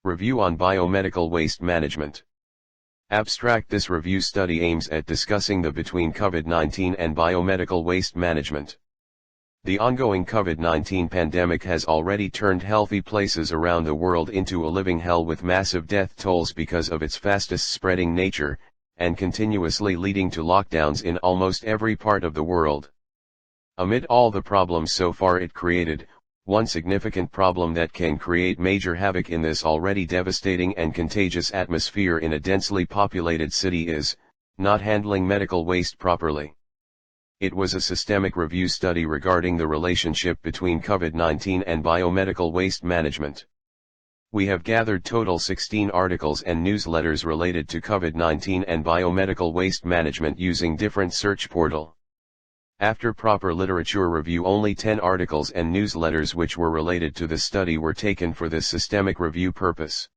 Review on Biomedical Waste Management. Abstract. This review study aims at discussing the between COVID-19 and biomedical waste management. The ongoing COVID-19 pandemic has already turned healthy places around the world into a living hell with massive death tolls because of its fastest spreading nature, and continuously leading to lockdowns in almost every part of the world. Amid all the problems so far it created, one significant problem that can create major havoc in this already devastating and contagious atmosphere in a densely populated city is, not handling medical waste properly. It was a systemic review study regarding the relationship between COVID-19 and biomedical waste management. We have gathered total 16 articles and newsletters related to COVID-19 and biomedical waste management using different search portal. After proper literature review, only 10 articles and newsletters which were related to the study were taken for this systemic review purpose.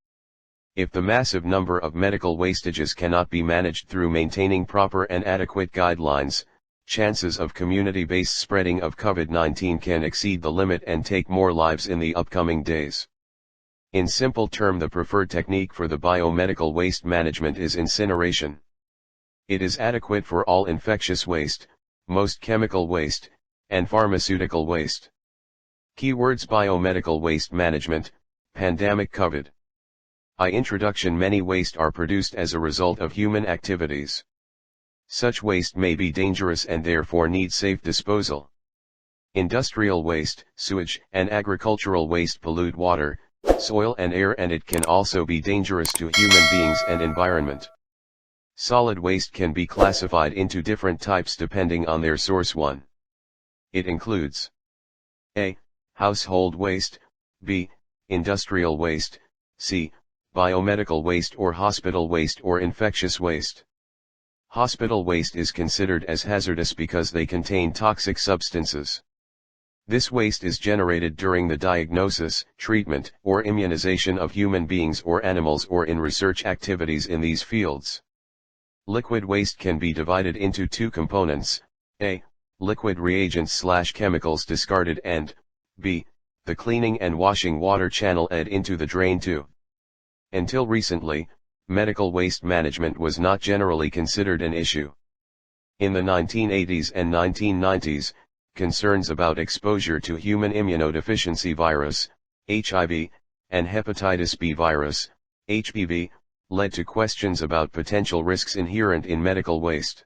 If the massive number of medical wastages cannot be managed through maintaining proper and adequate guidelines, chances of community-based spreading of COVID-19 can exceed the limit and take more lives in the upcoming days. In simple term, the preferred technique for the biomedical waste management is incineration. It is adequate for all infectious waste, most chemical waste, and pharmaceutical waste. Keywords: biomedical waste management, pandemic COVID. Introduction: many waste are produced as a result of human activities. Such waste may be dangerous and therefore need safe disposal. Industrial waste, sewage, and agricultural waste pollute water, soil and air, and it can also be dangerous to human beings and environment. Solid waste can be classified into different types depending on their source. 1. It includes A. Household waste, B. Industrial waste, C. Biomedical waste or hospital waste or infectious waste. Hospital waste is considered as hazardous because they contain toxic substances. This waste is generated during the diagnosis, treatment, or immunization of human beings or animals or in research activities in these fields. Liquid waste can be divided into two components: A. Liquid reagents/chemicals discarded, and B. The cleaning and washing water channeled into the drain too. Until recently, medical waste management was not generally considered an issue. In the 1980s and 1990s, concerns about exposure to human immunodeficiency virus, HIV, and hepatitis B virus, HBV, led to questions about potential risks inherent in medical waste.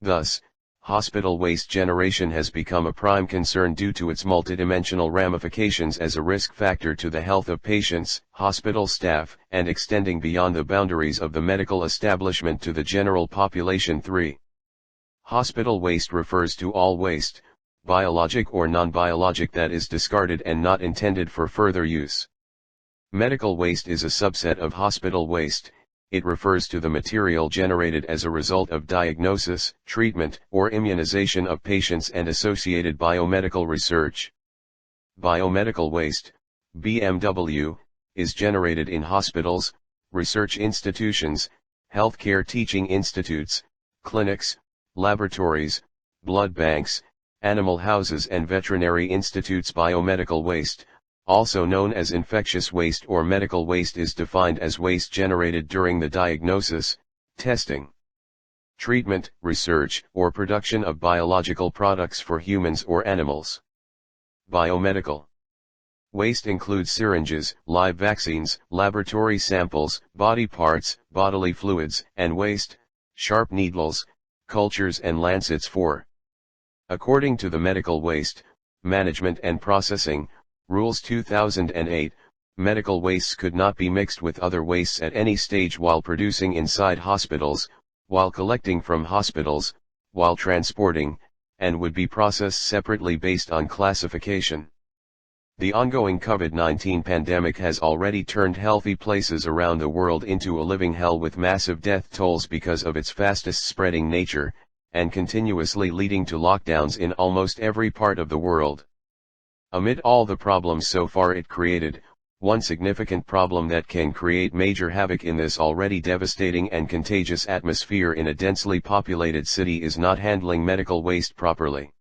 Thus, hospital waste generation has become a prime concern due to its multidimensional ramifications as a risk factor to the health of patients, hospital staff, and extending beyond the boundaries of the medical establishment to the general population. 3. Hospital waste refers to all waste, biologic or non-biologic, that is discarded and not intended for further use. Medical waste is a subset of hospital waste. It refers to the material generated as a result of diagnosis, treatment, or immunization of patients and associated biomedical research. Biomedical waste, BMW, is generated in hospitals, research institutions, healthcare teaching institutes, clinics, laboratories, blood banks, animal houses and veterinary institutes. Biomedical waste, also known as infectious waste or medical waste, is defined as waste generated during the diagnosis, testing, treatment, research, or production of biological products for humans or animals. Biomedical waste includes syringes, live vaccines, laboratory samples, body parts, bodily fluids, and waste, sharp needles, cultures and lancets. 4. According to the Medical Waste Management and Processing Rules 2008, medical wastes could not be mixed with other wastes at any stage while producing inside hospitals, while collecting from hospitals, while transporting, and would be processed separately based on classification. The ongoing COVID-19 pandemic has already turned healthy places around the world into a living hell with massive death tolls because of its fastest spreading nature, and continuously leading to lockdowns in almost every part of the world. Amid all the problems so far it created, one significant problem that can create major havoc in this already devastating and contagious atmosphere in a densely populated city is not handling medical waste properly.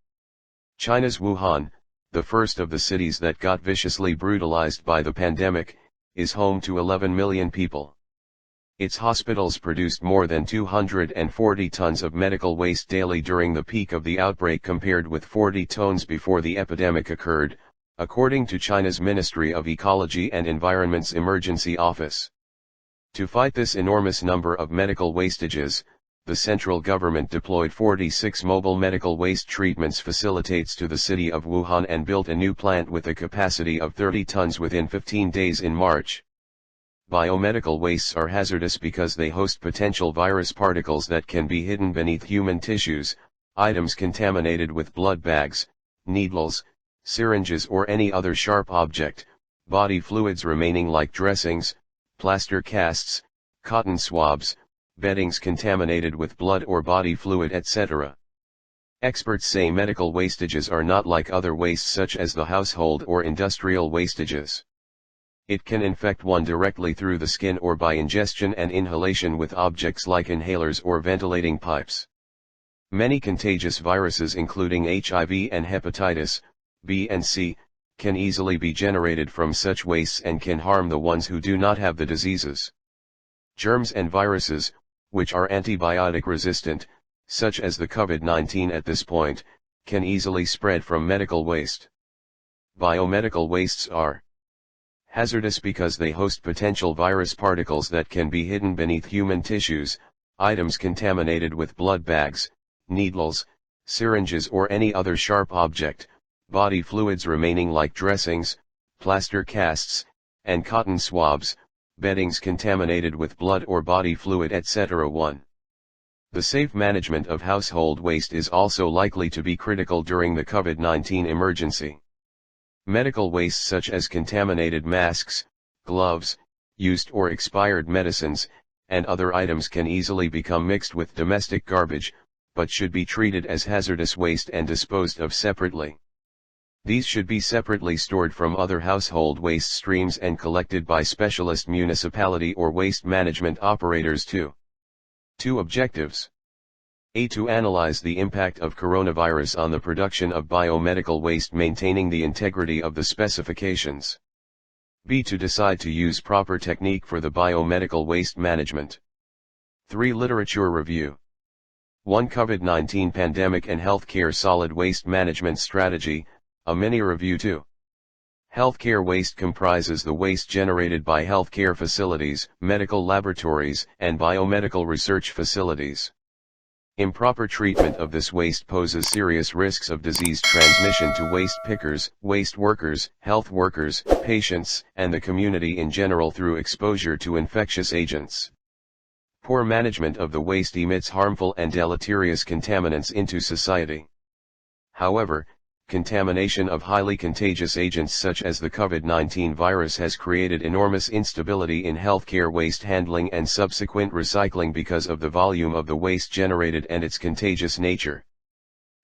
China's Wuhan, the first of the cities that got viciously brutalized by the pandemic, is home to 11 million people. Its hospitals produced more than 240 tons of medical waste daily during the peak of the outbreak compared with 40 tons before the epidemic occurred, according to China's Ministry of Ecology and Environment's Emergency Office. To fight this enormous number of medical wastages, the central government deployed 46 mobile medical waste treatments facilitates to the city of Wuhan and built a new plant with a capacity of 30 tons within 15 days in March. Biomedical wastes are hazardous because they host potential virus particles that can be hidden beneath human tissues, items contaminated with blood bags, needles, syringes or any other sharp object, body fluids remaining like dressings, plaster casts, cotton swabs, beddings contaminated with blood or body fluid etc. Experts say medical wastages are not like other wastes such as the household or industrial wastages. It can infect one directly through the skin or by ingestion and inhalation with objects like inhalers or ventilating pipes. Many contagious viruses including HIV and hepatitis B and C, can easily be generated from such wastes and can harm the ones who do not have the diseases. Germs and viruses, which are antibiotic resistant, such as the COVID-19 at this point, can easily spread from medical waste. Biomedical wastes are hazardous because they host potential virus particles that can be hidden beneath human tissues, items contaminated with blood bags, needles, syringes or any other sharp object, body fluids remaining like dressings, plaster casts, and cotton swabs, beddings contaminated with blood or body fluid etc. 1. The safe management of household waste is also likely to be critical during the COVID-19 emergency. Medical waste such as contaminated masks, gloves, used or expired medicines, and other items can easily become mixed with domestic garbage, but should be treated as hazardous waste and disposed of separately. These should be separately stored from other household waste streams and collected by specialist municipality or waste management operators too. 2 objectives. A. To analyze the impact of coronavirus on the production of biomedical waste, maintaining the integrity of the specifications. B. To decide to use proper technique for the biomedical waste management. 3. Literature review. 1. COVID-19 Pandemic and Healthcare Solid Waste Management Strategy, a mini-review. 2. Healthcare waste comprises the waste generated by healthcare facilities, medical laboratories, and biomedical research facilities. Improper treatment of this waste poses serious risks of disease transmission to waste pickers, waste workers, health workers, patients, and the community in general through exposure to infectious agents. Poor management of the waste emits harmful and deleterious contaminants into society. However, contamination of highly contagious agents such as the COVID-19 virus has created enormous instability in healthcare waste handling and subsequent recycling because of the volume of the waste generated and its contagious nature.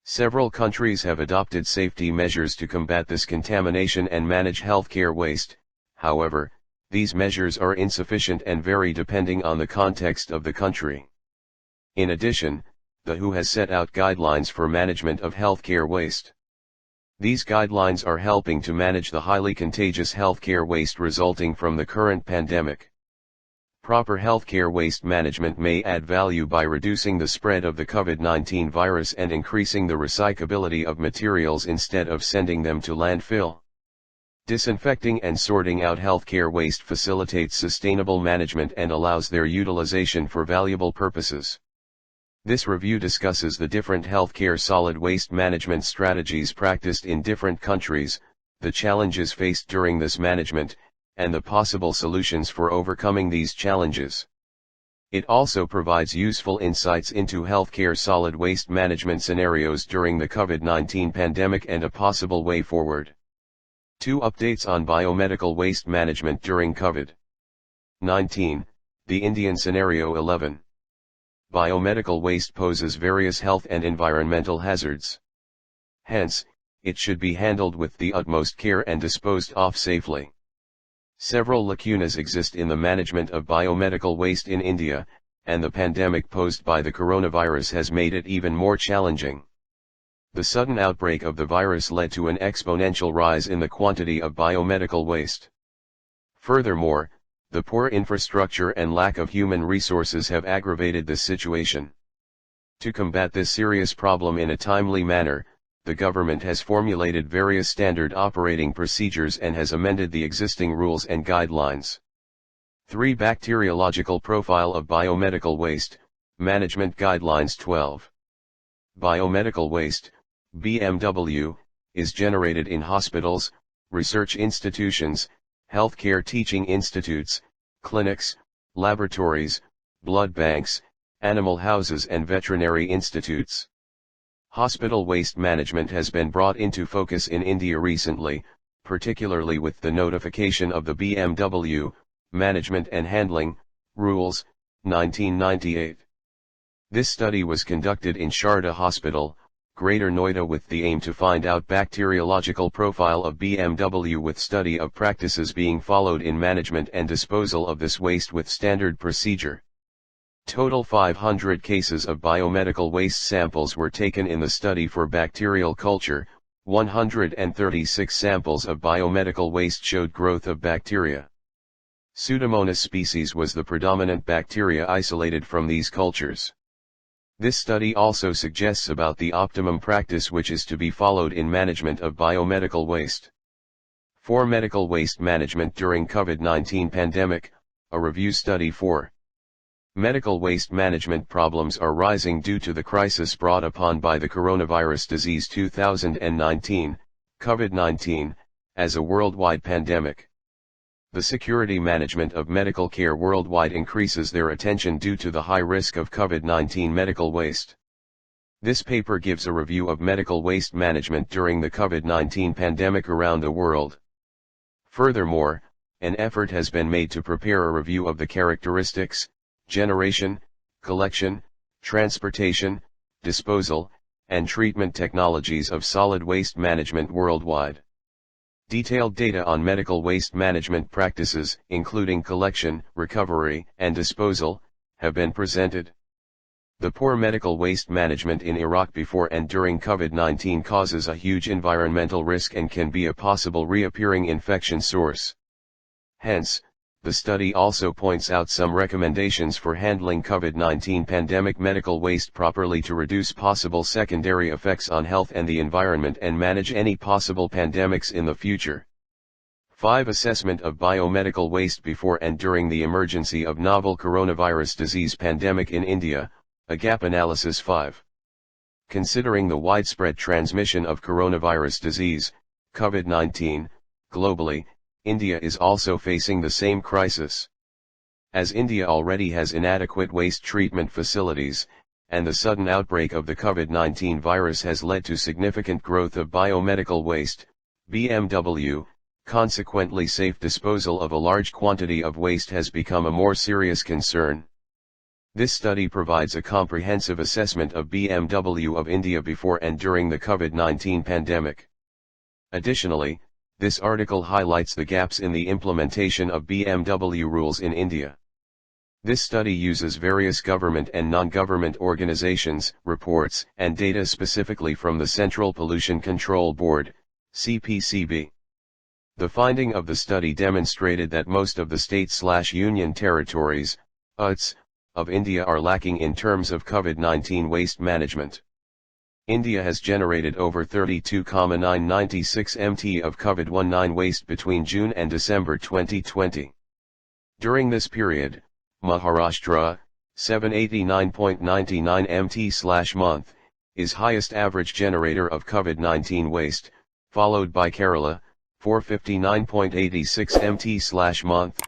Several countries have adopted safety measures to combat this contamination and manage healthcare waste. However, these measures are insufficient and vary depending on the context of the country. In addition, the WHO has set out guidelines for management of healthcare waste. These guidelines are helping to manage the highly contagious healthcare waste resulting from the current pandemic. Proper healthcare waste management may add value by reducing the spread of the COVID-19 virus and increasing the recyclability of materials instead of sending them to landfill. Disinfecting and sorting out healthcare waste facilitates sustainable management and allows their utilization for valuable purposes. This review discusses the different healthcare solid waste management strategies practiced in different countries, the challenges faced during this management, and the possible solutions for overcoming these challenges. It also provides useful insights into healthcare solid waste management scenarios during the COVID-19 pandemic and a possible way forward. 2 updates on biomedical waste management during COVID-19, the Indian scenario 11. Biomedical waste poses various health and environmental hazards. Hence, it should be handled with the utmost care and disposed of safely. Several lacunas exist in the management of biomedical waste in India, and the pandemic posed by the coronavirus has made it even more challenging. The sudden outbreak of the virus led to an exponential rise in the quantity of biomedical waste. Furthermore, the poor infrastructure and lack of human resources have aggravated this situation. To combat this serious problem in a timely manner, the government has formulated various standard operating procedures and has amended the existing rules and guidelines. 3. Bacteriological Profile of Biomedical Waste, Management Guidelines 12. Biomedical waste, BMW, is generated in hospitals, research institutions, healthcare teaching institutes, clinics, laboratories, blood banks, animal houses and veterinary institutes. Hospital waste management has been brought into focus in India recently, particularly with the notification of the BMW, Management and Handling, Rules, 1998. This study was conducted in Sharda Hospital, Greater Noida with the aim to find out bacteriological profile of BMW with study of practices being followed in management and disposal of this waste with standard procedure. Total 500 cases of biomedical waste samples were taken in the study for bacterial culture, 136 samples of biomedical waste showed growth of bacteria. Pseudomonas species was the predominant bacteria isolated from these cultures. This study also suggests about the optimum practice which is to be followed in management of biomedical waste. For medical waste management during COVID-19 pandemic, a review study for medical waste management problems are rising due to the crisis brought upon by the coronavirus disease 2019, COVID-19, as a worldwide pandemic. The security management of medical care worldwide increases their attention due to the high risk of COVID-19 medical waste. This paper gives a review of medical waste management during the COVID-19 pandemic around the world. Furthermore, an effort has been made to prepare a review of the characteristics, generation, collection, transportation, disposal, and treatment technologies of solid waste management worldwide. Detailed data on medical waste management practices, including collection, recovery, and disposal, have been presented. The poor medical waste management in Iraq before and during COVID-19 causes a huge environmental risk and can be a possible reappearing infection source. Hence, the study also points out some recommendations for handling COVID-19 pandemic medical waste properly to reduce possible secondary effects on health and the environment and manage any possible pandemics in the future. 5. Assessment of biomedical waste before and during the emergency of novel coronavirus disease pandemic in India, a gap analysis. 5. Considering the widespread transmission of coronavirus disease, COVID-19, globally, India is also facing the same crisis. As India already has inadequate waste treatment facilities, and the sudden outbreak of the COVID-19 virus has led to significant growth of biomedical waste, BMW, consequently safe disposal of a large quantity of waste has become a more serious concern. This study provides a comprehensive assessment of BMW of India before and during the COVID-19 pandemic. Additionally, this article highlights the gaps in the implementation of BMW rules in India. This study uses various government and non-government organizations, reports, and data specifically from the Central Pollution Control Board, CPCB. The finding of the study demonstrated that most of the state/union territories, UTs, of India are lacking in terms of COVID-19 waste management. India has generated over 32,996 mt of COVID-19 waste between June and December 2020. During this period, Maharashtra, 789.99 mt/month, is highest average generator of COVID-19 waste, followed by Kerala, 459.86 mt/month,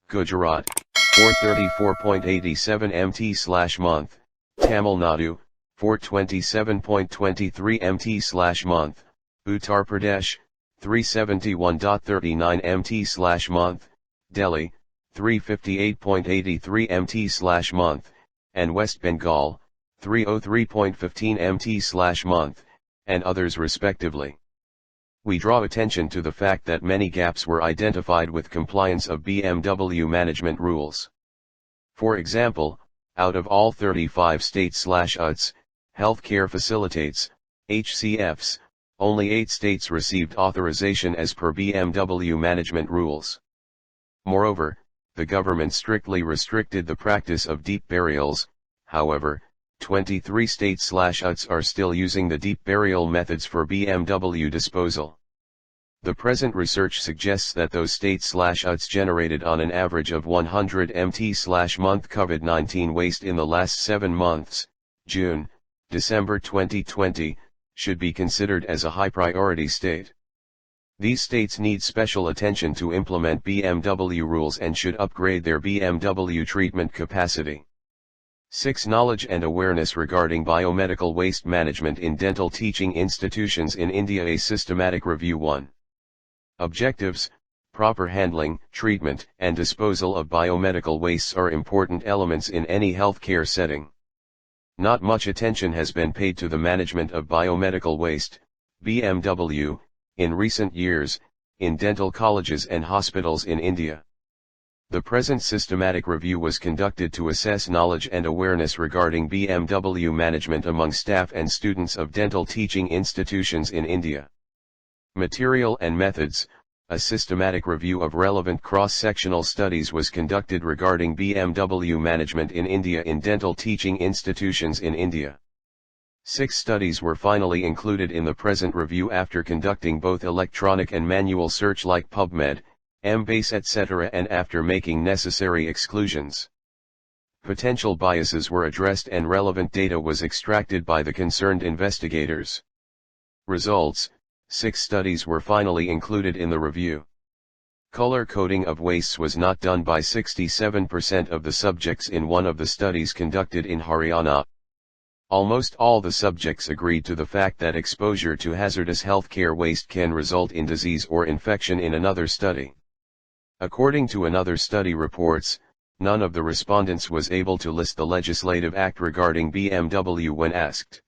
Gujarat, 434.87 mt/month, Tamil Nadu, 427.23 mt/month, Uttar Pradesh, 371.39 mt/month, Delhi, 358.83 mt/month, and West Bengal, 303.15 mt/month, and others respectively. We draw attention to the fact that many gaps were identified with compliance of BMW management rules. For example, out of all 35 state/UTs, healthcare facilitates, HCFs, only 8 states received authorization as per BMW management rules. Moreover, the government strictly restricted the practice of deep burials. However, 23 states/UTs are still using the deep burial methods for BMW disposal. The present research suggests that those states/UTs generated on an average of 100 mt/month COVID-19 waste in the last 7 months, June, December 2020, should be considered as a high priority state. These states need special attention to implement BMW rules and should upgrade their BMW treatment capacity. 6. Knowledge and awareness regarding biomedical waste management in dental teaching institutions in India. A systematic review. 1. Objectives: proper handling, treatment, and disposal of biomedical wastes are important elements in any healthcare setting. Not much attention has been paid to the management of biomedical waste, BMW, in recent years, in dental colleges and hospitals in India. The present systematic review was conducted to assess knowledge and awareness regarding BMW management among staff and students of dental teaching institutions in India. Material and methods: a systematic review of relevant cross-sectional studies was conducted regarding BMW management in India in dental teaching institutions in India. 6 studies were finally included in the present review after conducting both electronic and manual search like PubMed, Embase etc. and after making necessary exclusions. Potential biases were addressed and relevant data was extracted by the concerned investigators. Results: 6 studies were finally included in the review. Color coding of wastes was not done by 67% of the subjects in one of the studies conducted in Haryana. Almost all the subjects agreed to the fact that exposure to hazardous healthcare waste can result in disease or infection in another study. According to another study reports, none of the respondents was able to list the legislative act regarding BMW when asked.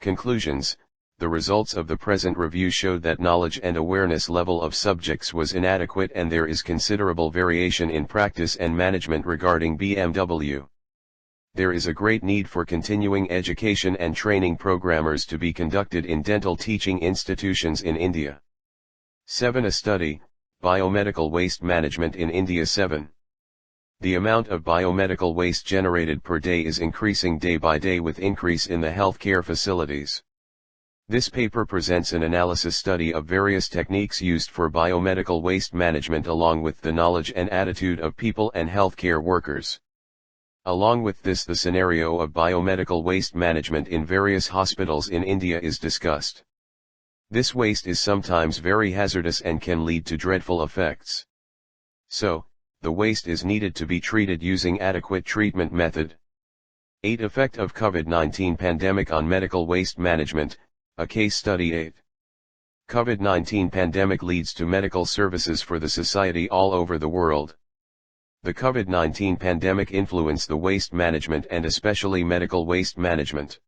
Conclusions: the results of the present review showed that knowledge and awareness level of subjects was inadequate and there is considerable variation in practice and management regarding BMW. There is a great need for continuing education and training programmers to be conducted in dental teaching institutions in India. 7. A study, Biomedical Waste Management in India. 7. The amount of biomedical waste generated per day is increasing day by day with increase in the healthcare facilities. This paper presents an analysis study of various techniques used for biomedical waste management along with the knowledge and attitude of people and healthcare workers. Along with this, the scenario of biomedical waste management in various hospitals in India is discussed. This waste is sometimes very hazardous and can lead to dreadful effects. So, the waste is needed to be treated using adequate treatment method. 8. Effect of COVID-19 pandemic on medical waste management, a case study. 8. COVID-19 pandemic leads to medical services for the society all over the world. The COVID-19 pandemic influenced the waste management and especially medical waste management.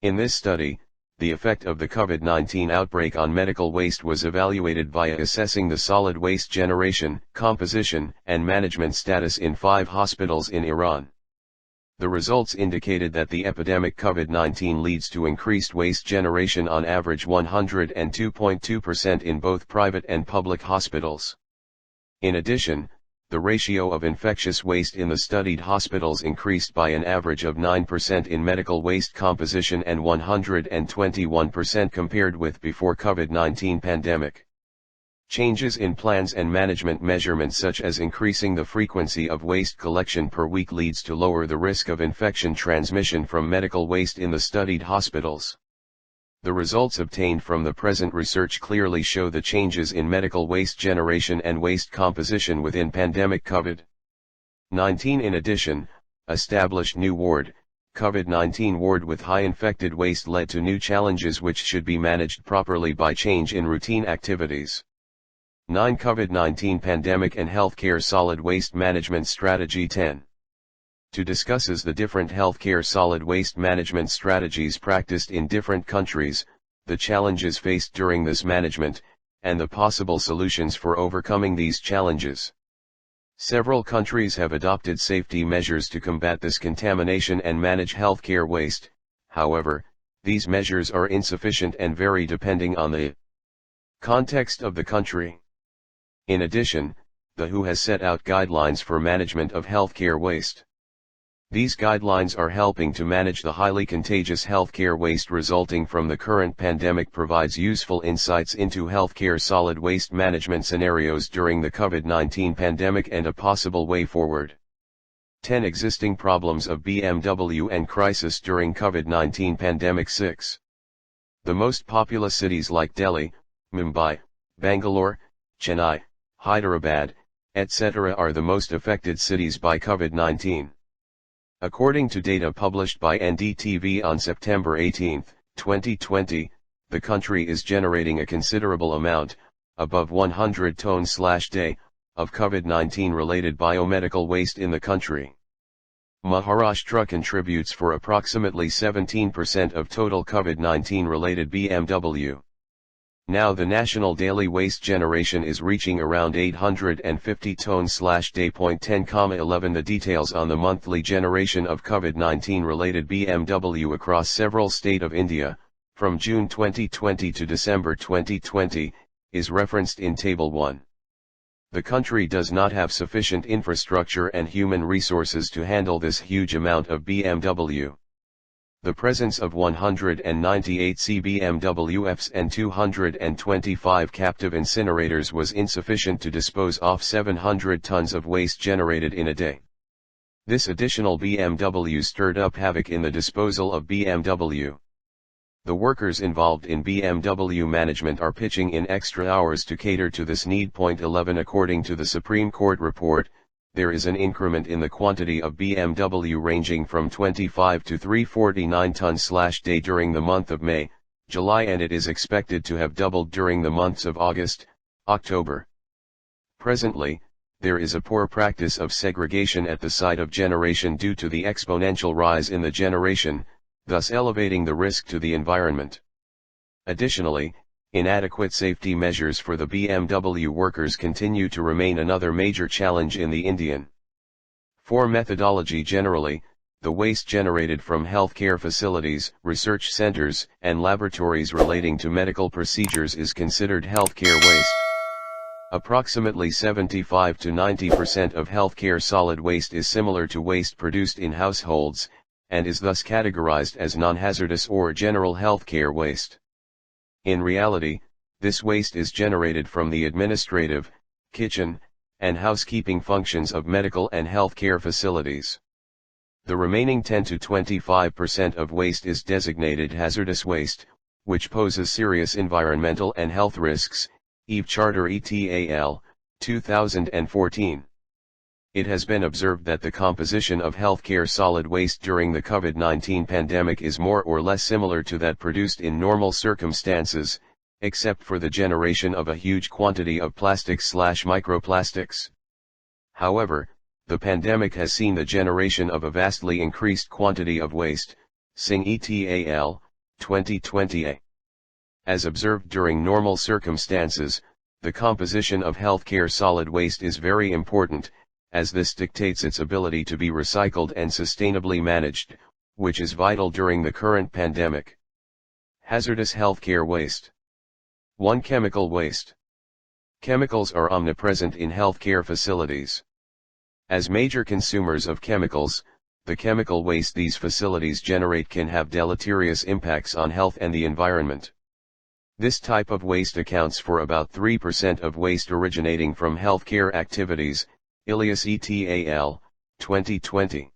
In this study, the effect of the COVID-19 outbreak on medical waste was evaluated via assessing the solid waste generation, composition, and management status in 5 hospitals in Iran. The results indicated that the epidemic COVID-19 leads to increased waste generation on average 102.2% in both private and public hospitals. In addition, the ratio of infectious waste in the studied hospitals increased by an average of 9% in medical waste composition and 121% compared with before COVID-19 pandemic. Changes in plans and management measurements such as increasing the frequency of waste collection per week leads to lower the risk of infection transmission from medical waste in the studied hospitals. The results obtained from the present research clearly show the changes in medical waste generation and waste composition within pandemic COVID-19. In addition, established new ward, COVID-19 ward with high infected waste led to new challenges which should be managed properly by change in routine activities. 9. COVID-19 pandemic and healthcare solid waste management strategy. 10. To discusses the different healthcare solid waste management strategies practiced in different countries, the challenges faced during this management, and the possible solutions for overcoming these challenges. Several countries have adopted safety measures to combat this contamination and manage healthcare waste. However, these measures are insufficient and vary depending on the context of the country. In addition, the WHO has set out guidelines for management of healthcare waste. These guidelines are helping to manage the highly contagious healthcare waste resulting from the current pandemic, provides useful insights into healthcare solid waste management scenarios during the COVID-19 pandemic and a possible way forward. 10 existing problems of BMW and crisis during COVID-19 pandemic. 6. The most populous cities like Delhi, Mumbai, Bangalore, Chennai, Hyderabad, etc. are the most affected cities by COVID-19. According to data published by NDTV on September 18, 2020, the country is generating a considerable amount, above 100 tons/day, of COVID-19 related biomedical waste in the country. Maharashtra contributes for approximately 17% of total COVID-19 related BMW. Now the national daily waste generation is reaching around 850 tons/day. 10,11 The details on the monthly generation of COVID-19 related BMW across several states of India, from June 2020 to December 2020, is referenced in Table 1. The country does not have sufficient infrastructure and human resources to handle this huge amount of BMW. The presence of 198 CBMWFs and 225 captive incinerators was insufficient to dispose off 700 tons of waste generated in a day. This additional BMW stirred up havoc in the disposal of BMW. The workers involved in BMW management are pitching in extra hours to cater to this need. 11 According to the Supreme Court report, there is an increment in the quantity of BMW ranging from 25 to 349 tons/day during the month of May, July, and it is expected to have doubled during the months of August, October. Presently, there is a poor practice of segregation at the site of generation due to the exponential rise in the generation, thus elevating the risk to the environment. Additionally, inadequate safety measures for the BMW workers continue to remain another major challenge in the Indian. For methodology generally, the waste generated from healthcare facilities, research centers, and laboratories relating to medical procedures is considered healthcare waste. Approximately 75 to 90% of healthcare solid waste is similar to waste produced in households, and is thus categorized as non-hazardous or general healthcare waste. In reality, this waste is generated from the administrative, kitchen, and housekeeping functions of medical and healthcare facilities. The remaining 10 to 25% of waste is designated hazardous waste, which poses serious environmental and health risks, IJERT Charter et.al., 2014. It has been observed that the composition of healthcare solid waste during the COVID-19 pandemic is more or less similar to that produced in normal circumstances, except for the generation of a huge quantity of plastics/microplastics. However, the pandemic has seen the generation of a vastly increased quantity of waste, Singh et.al., 2020a. As observed during normal circumstances, the composition of healthcare solid waste is very important, as this dictates its ability to be recycled and sustainably managed, which is vital during the current pandemic. Hazardous healthcare waste. 1. Chemical waste. Chemicals are omnipresent in healthcare facilities. As major consumers of chemicals, the chemical waste these facilities generate can have deleterious impacts on health and the environment. This type of waste accounts for about 3% of waste originating from healthcare activities, Ilias et.al., 2020.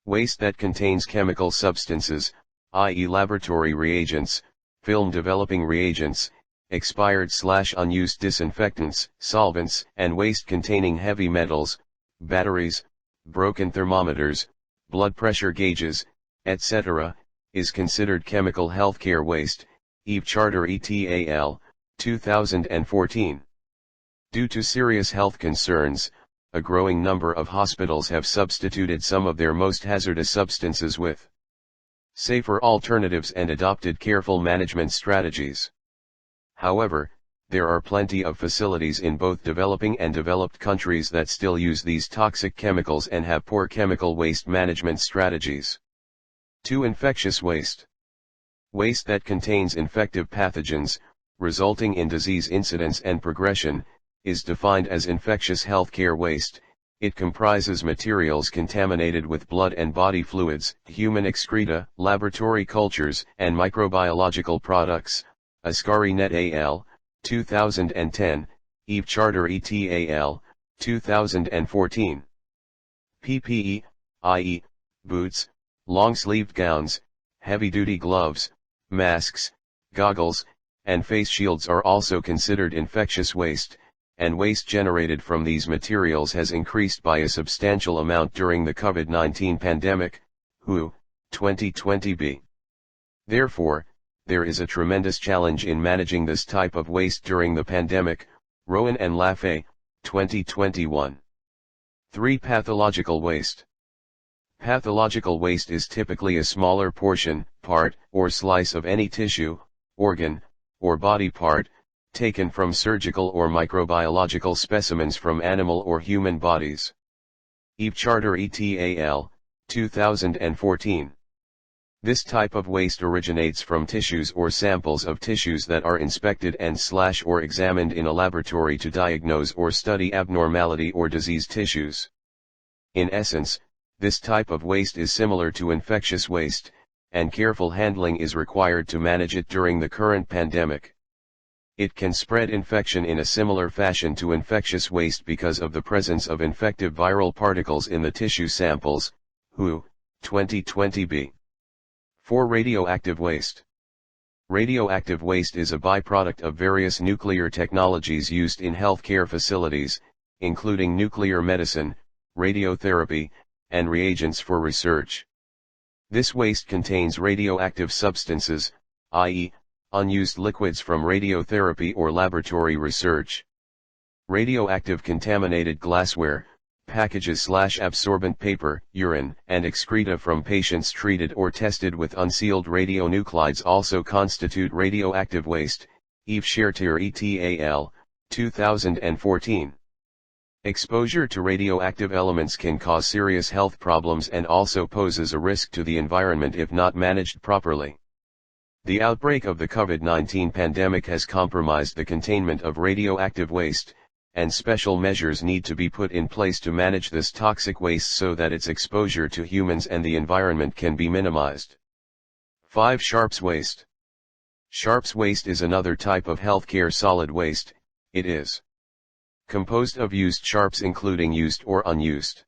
Waste that contains chemical substances, i.e. laboratory reagents, film developing reagents, expired/unused disinfectants, solvents, and waste containing heavy metals, batteries, broken thermometers, blood pressure gauges, etc., is considered chemical healthcare waste, IJERT Charter et.al., 2014. Due to serious health concerns, a growing number of hospitals have substituted some of their most hazardous substances with safer alternatives and adopted careful management strategies. However, there are plenty of facilities in both developing and developed countries that still use these toxic chemicals and have poor chemical waste management strategies. 2. Infectious waste. Waste that contains infective pathogens, resulting in disease incidence and progression, is defined as infectious healthcare waste. It comprises materials contaminated with blood and body fluids, human excreta, laboratory cultures, and microbiological products. Ascari Net al. 2010, IJERT Charter et al. 2014. PPE, i.e., boots, long-sleeved gowns, heavy-duty gloves, masks, goggles, and face shields are also considered infectious waste, and waste generated from these materials has increased by a substantial amount during the COVID-19 pandemic, WHO, 2020b. Therefore, there is a tremendous challenge in managing this type of waste during the pandemic, Rowan and Lafay, 2021. 3. Pathological waste. Pathological waste is typically a smaller portion, part, or slice of any tissue, organ, or body part, taken from surgical or microbiological specimens from animal or human bodies. IJERT Charter et al. 2014. This type of waste originates from tissues or samples of tissues that are inspected and/or examined in a laboratory to diagnose or study abnormality or diseased tissues. In essence, this type of waste is similar to infectious waste, and careful handling is required to manage it during the current pandemic. It can spread infection in a similar fashion to infectious waste because of the presence of infective viral particles in the tissue samples, WHO, 2020b. 4. Radioactive waste. Radioactive waste is a byproduct of various nuclear technologies used in healthcare facilities, including nuclear medicine, radiotherapy, and reagents for research. This waste contains radioactive substances, i.e., unused liquids from radiotherapy or laboratory research. Radioactive contaminated glassware, packages/absorbent paper, urine, and excreta from patients treated or tested with unsealed radionuclides also constitute radioactive waste, IJERT Charter et al. 2014. Exposure to radioactive elements can cause serious health problems and also poses a risk to the environment if not managed properly. The outbreak of the COVID-19 pandemic has compromised the containment of radioactive waste, and special measures need to be put in place to manage this toxic waste so that its exposure to humans and the environment can be minimized. 5. Sharps waste. Sharps waste is another type of healthcare solid waste. It is composed of used sharps including used or unused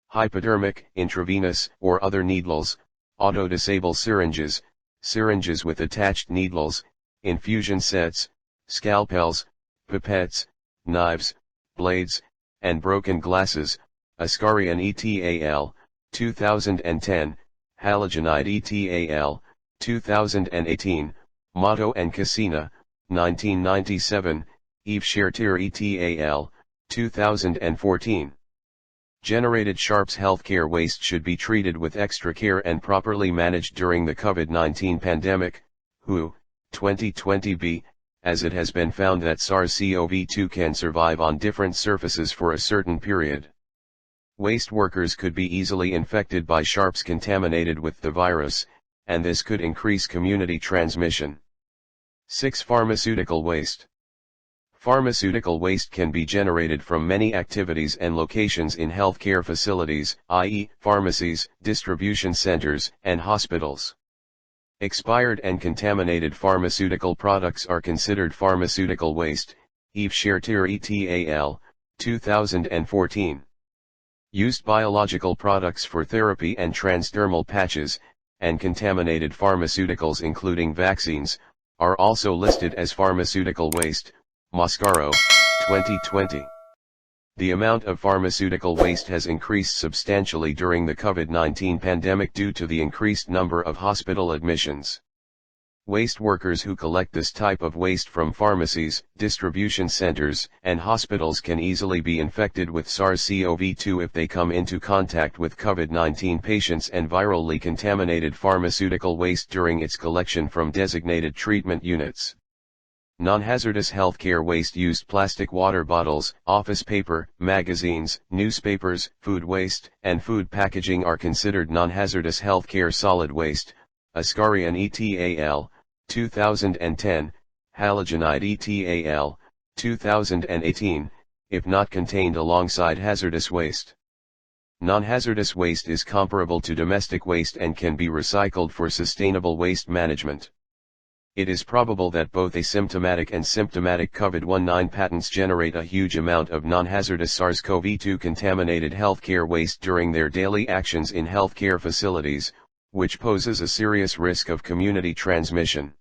hypodermic, intravenous, or other needles, auto-disable syringes, syringes with attached needles, infusion sets, scalpels, pipettes, knives, blades, and broken glasses. Ascari et al. 2010, halogenide et al. 2018, Motto and Cassina, 1997, IJERT Charter et al. 2014. Generated sharps healthcare waste should be treated with extra care and properly managed during the COVID-19 pandemic, WHO, 2020b, as it has been found that SARS-CoV-2 can survive on different surfaces for a certain period. Waste workers could be easily infected by sharps contaminated with the virus, and this could increase community transmission. 6. Pharmaceutical waste. Pharmaceutical waste can be generated from many activities and locations in healthcare facilities, i.e., pharmacies, distribution centers, and hospitals. Expired and contaminated pharmaceutical products are considered pharmaceutical waste, IJERT Charter et al. 2014. Used biological products for therapy and transdermal patches, and contaminated pharmaceuticals including vaccines, are also listed as pharmaceutical waste, Mascaro, 2020. The amount of pharmaceutical waste has increased substantially during the COVID-19 pandemic due to the increased number of hospital admissions. Waste workers who collect this type of waste from pharmacies, distribution centers, and hospitals can easily be infected with SARS-CoV-2 if they come into contact with COVID-19 patients and virally contaminated pharmaceutical waste during its collection from designated treatment units. Non-hazardous healthcare waste used plastic water bottles, office paper, magazines, newspapers, food waste, and food packaging are considered non-hazardous healthcare solid waste. Ascari et al. 2010, halogenide et al. 2018, if not contained alongside hazardous waste. Non-hazardous waste is comparable to domestic waste and can be recycled for sustainable waste management. It is probable that both asymptomatic and symptomatic COVID-19 patents generate a huge amount of non-hazardous SARS-CoV-2 contaminated healthcare waste during their daily actions in healthcare facilities, which poses a serious risk of community transmission.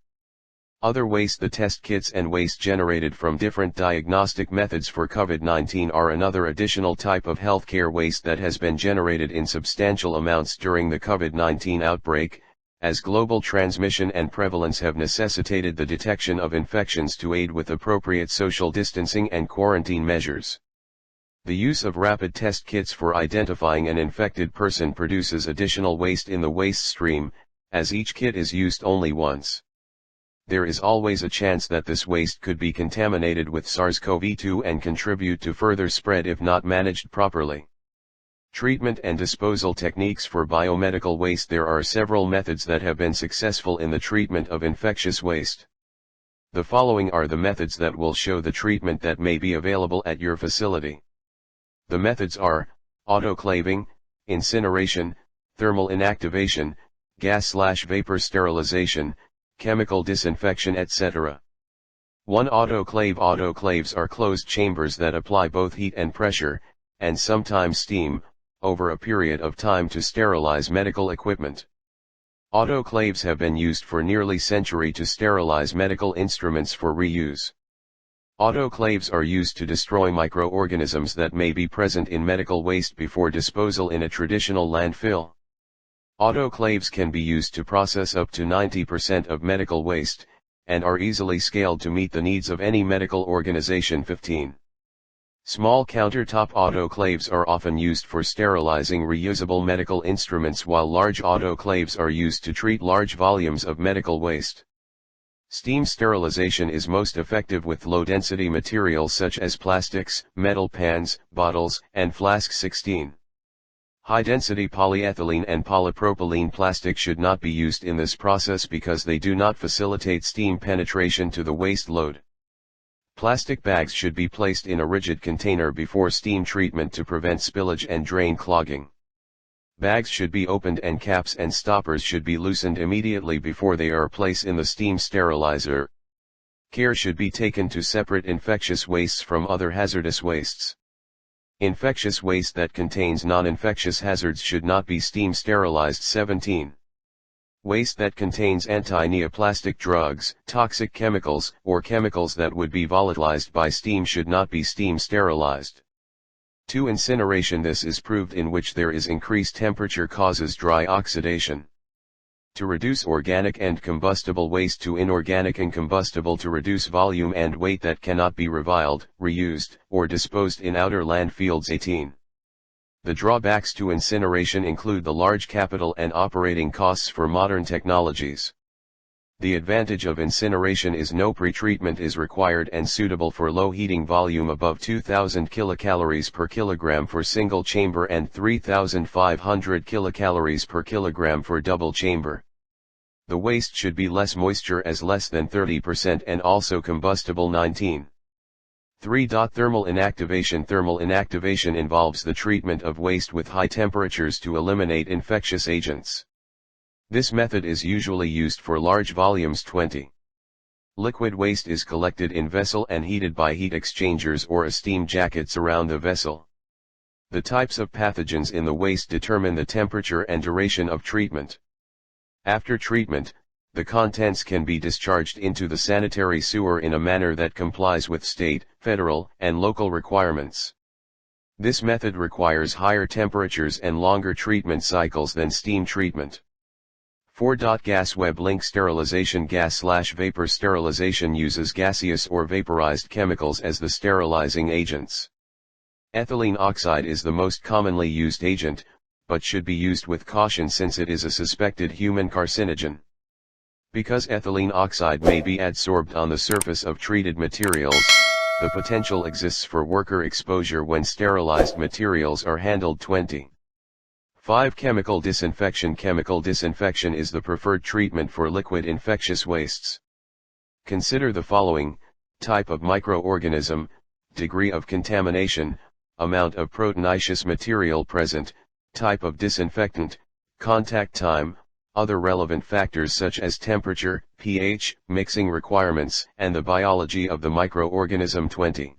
Other waste, the test kits and waste generated from different diagnostic methods for COVID-19 are another additional type of healthcare waste that has been generated in substantial amounts during the COVID-19 outbreak, as global transmission and prevalence have necessitated the detection of infections to aid with appropriate social distancing and quarantine measures. The use of rapid test kits for identifying an infected person produces additional waste in the waste stream, as each kit is used only once. There is always a chance that this waste could be contaminated with SARS-CoV-2 and contribute to further spread if not managed properly. Treatment and disposal techniques for biomedical waste. There are several methods that have been successful in the treatment of infectious waste. The following are the methods that will show the treatment that may be available at your facility. The methods are autoclaving, incineration, thermal inactivation, gas/vapor sterilization, chemical disinfection, etc. 1. Autoclave. Autoclaves are closed chambers that apply both heat and pressure, and sometimes steam, over a period of time to sterilize medical equipment. Autoclaves have been used for nearly a century to sterilize medical instruments for reuse. Autoclaves are used to destroy microorganisms that may be present in medical waste before disposal in a traditional landfill. Autoclaves can be used to process up to 90% of medical waste, and are easily scaled to meet the needs of any medical organization. 15. Small countertop autoclaves are often used for sterilizing reusable medical instruments, while large autoclaves are used to treat large volumes of medical waste. Steam sterilization is most effective with low-density materials such as plastics, metal pans, bottles, and flasks. 16. High-density polyethylene and polypropylene plastic should not be used in this process because they do not facilitate steam penetration to the waste load. Plastic bags should be placed in a rigid container before steam treatment to prevent spillage and drain clogging. Bags should be opened and caps and stoppers should be loosened immediately before they are placed in the steam sterilizer. Care should be taken to separate infectious wastes from other hazardous wastes. Infectious waste that contains non-infectious hazards should not be steam sterilized. 17. Waste that contains anti-neoplastic drugs, toxic chemicals, or chemicals that would be volatilized by steam should not be steam sterilized. 2. Incineration. This is proved in which there is increased temperature causes dry oxidation. To reduce organic and combustible waste to inorganic and combustible, to reduce volume and weight that cannot be reviled, reused, or disposed in outer landfills. 18. The drawbacks to incineration include the large capital and operating costs for modern technologies. The advantage of incineration is no pretreatment is required and suitable for low heating volume above 2000 kilocalories per kilogram for single chamber and 3500 kilocalories per kilogram for double chamber. The waste should be less moisture as less than 30% and also combustible. 19. 3. Thermal inactivation. Thermal inactivation involves the treatment of waste with high temperatures to eliminate infectious agents. This method is usually used for large volumes. 20. Liquid waste is collected in vessel and heated by heat exchangers or a steam jackets around the vessel. The types of pathogens in the waste determine the temperature and duration of treatment. After treatment, the contents can be discharged into the sanitary sewer in a manner that complies with state, federal, and local requirements. This method requires higher temperatures and longer treatment cycles than steam treatment. 4. Gas web link sterilization. Gas/vapor sterilization uses gaseous or vaporized chemicals as the sterilizing agents. Ethylene oxide is the most commonly used agent, but should be used with caution since it is a suspected human carcinogen. Because ethylene oxide may be adsorbed on the surface of treated materials, the potential exists for worker exposure when sterilized materials are handled. 20. 5. Chemical disinfection. Chemical disinfection is the preferred treatment for liquid infectious wastes. Consider the following: type of microorganism, degree of contamination, amount of proteinaceous material present, type of disinfectant, contact time, other relevant factors such as temperature, pH, mixing requirements, and the biology of the microorganism. 20.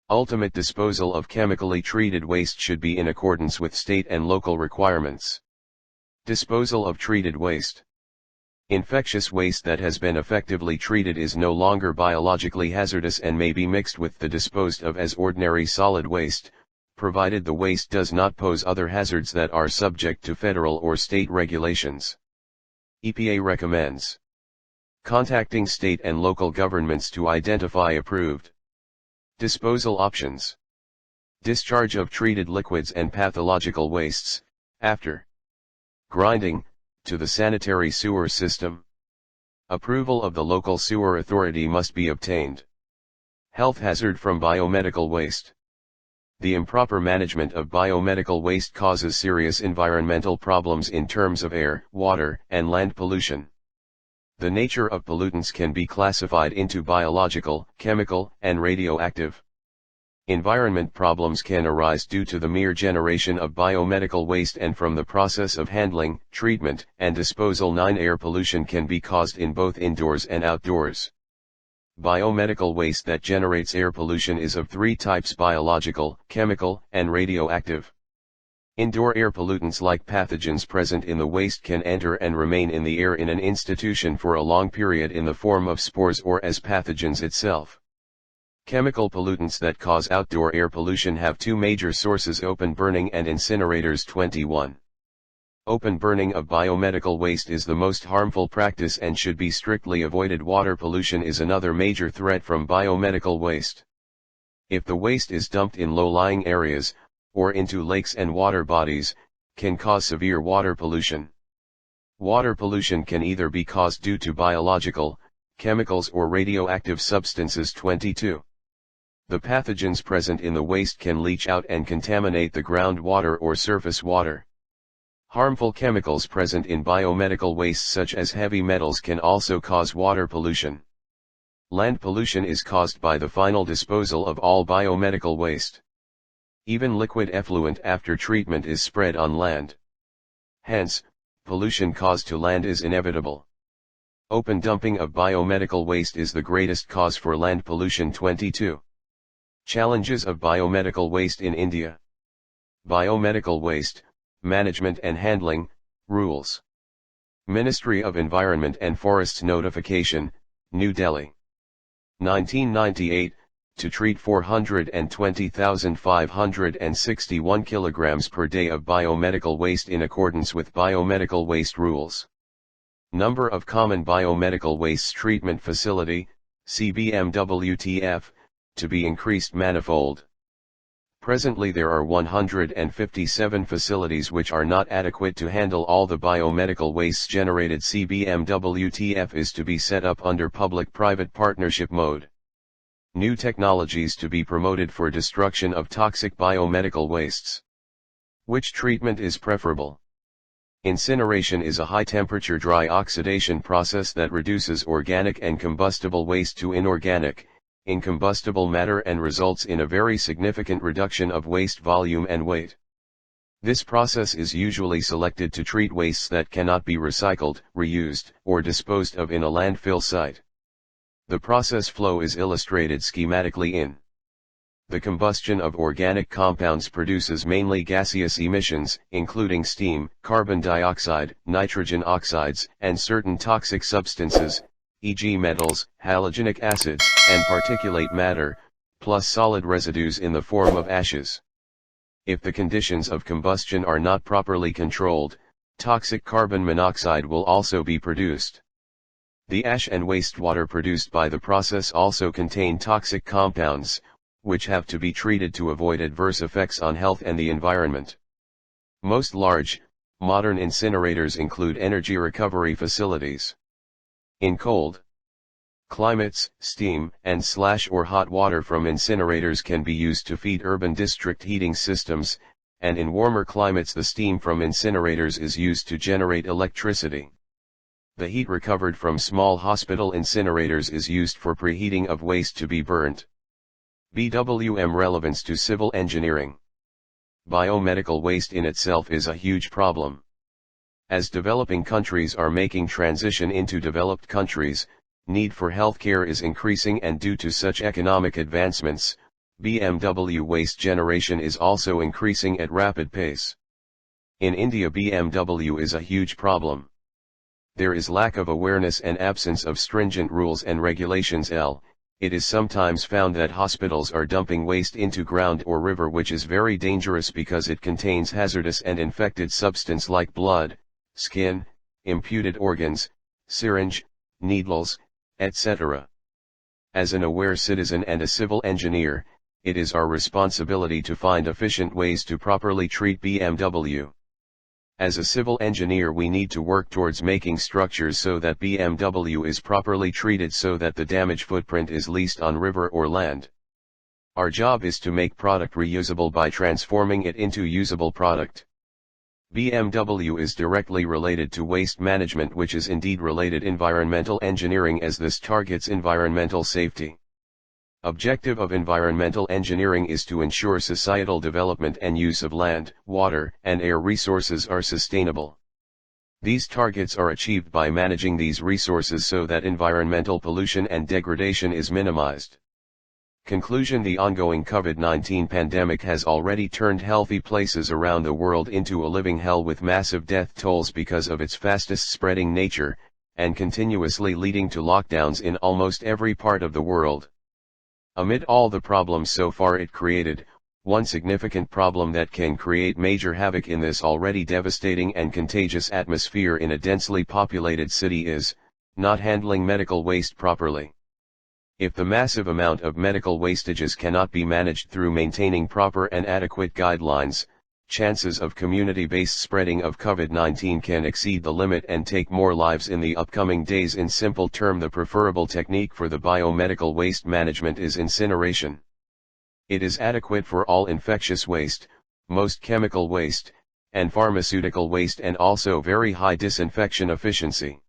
Ultimate disposal of chemically treated waste should be in accordance with state and local requirements. Disposal of treated waste. Infectious waste that has been effectively treated is no longer biologically hazardous and may be mixed with the disposed of as ordinary solid waste, provided the waste does not pose other hazards that are subject to federal or state regulations. EPA recommends contacting state and local governments to identify approved disposal options. Discharge of treated liquids and pathological wastes, after grinding, to the sanitary sewer system. Approval of the local sewer authority must be obtained. Health hazard from biomedical waste. The improper management of biomedical waste causes serious environmental problems in terms of air, water, and land pollution. The nature of pollutants can be classified into biological, chemical, and radioactive. Environment problems can arise due to the mere generation of biomedical waste and from the process of handling, treatment, and disposal. 9. Air pollution can be caused in both indoors and outdoors. Biomedical waste that generates air pollution is of three types: biological, chemical, and radioactive. Indoor air pollutants like pathogens present in the waste can enter and remain in the air in an institution for a long period in the form of spores or as pathogens itself. Chemical pollutants that cause outdoor air pollution have two major sources: open burning and incinerators. 21. Open burning of biomedical waste is the most harmful practice and should be strictly avoided. Water pollution is another major threat from biomedical waste. If the waste is dumped in low-lying areas, or into lakes and water bodies, can cause severe water pollution. Water pollution can either be caused due to biological, chemicals, or radioactive substances. 22. The pathogens present in the waste can leach out and contaminate the groundwater or surface water. Harmful chemicals present in biomedical waste such as heavy metals can also cause water pollution. Land pollution is caused by the final disposal of all biomedical waste. Even liquid effluent after treatment is spread on land. Hence, pollution caused to land is inevitable. Open dumping of biomedical waste is the greatest cause for land pollution. 22. Challenges of biomedical waste in India. Biomedical waste, management and handling, rules. Ministry of Environment and Forests Notification, New Delhi. 1998, to treat 420,561 kilograms per day of biomedical waste in accordance with biomedical waste rules. Number of common biomedical waste treatment facility, CBMWTF, to be increased manifold. Presently there are 157 facilities which are not adequate to handle all the biomedical wastes generated. CBMWTF is to be set up under public-private partnership mode. New technologies to be promoted for destruction of toxic biomedical wastes. Which treatment is preferable? Incineration is a high-temperature dry oxidation process that reduces organic and combustible waste to inorganic, incombustible matter and results in a very significant reduction of waste volume and weight. This process is usually selected to treat wastes that cannot be recycled, reused, or disposed of in a landfill site. The process flow is illustrated schematically in. The combustion of organic compounds produces mainly gaseous emissions, including steam, carbon dioxide, nitrogen oxides, and certain toxic substances, e.g. metals, halogenic acids, and particulate matter, plus solid residues in the form of ashes. If the conditions of combustion are not properly controlled, toxic carbon monoxide will also be produced. The ash and wastewater produced by the process also contain toxic compounds, which have to be treated to avoid adverse effects on health and the environment. Most large, modern incinerators include energy recovery facilities. In cold climates, steam and/or hot water from incinerators can be used to feed urban district heating systems, and in warmer climates the steam from incinerators is used to generate electricity. The heat recovered from small hospital incinerators is used for preheating of waste to be burnt. BWM relevance to civil engineering. Biomedical waste in itself is a huge problem. As developing countries are making transition into developed countries, need for healthcare is increasing, and due to such economic advancements, BMW waste generation is also increasing at rapid pace. In India, BMW is a huge problem. There is lack of awareness and absence of stringent rules and regulations. It is sometimes found that hospitals are dumping waste into ground or river, which is very dangerous because it contains hazardous and infected substance like blood, skin, imputed organs, syringe, needles, etc. As an aware citizen and a civil engineer, it is our responsibility to find efficient ways to properly treat BMW. As a civil engineer, we need to work towards making structures so that BMW is properly treated so that the damage footprint is least on river or land. Our job is to make product reusable by transforming it into usable product. BMW is directly related to waste management, which is indeed related environmental engineering, as this targets environmental safety. Objective of environmental engineering is to ensure societal development and use of land, water, and air resources are sustainable. These targets are achieved by managing these resources so that environmental pollution and degradation is minimized. Conclusion: the ongoing COVID-19 pandemic has already turned healthy places around the world into a living hell, with massive death tolls because of its fastest spreading nature, and continuously leading to lockdowns in almost every part of the world. Amid all the problems so far it created, one significant problem that can create major havoc in this already devastating and contagious atmosphere in a densely populated city is not handling medical waste properly. If the massive amount of medical wastages cannot be managed through maintaining proper and adequate guidelines, chances of community-based spreading of COVID-19 can exceed the limit and take more lives in the upcoming days. In simple term, the preferable technique for the biomedical waste management is incineration. It is adequate for all infectious waste, most chemical waste, and pharmaceutical waste, and also very high disinfection efficiency.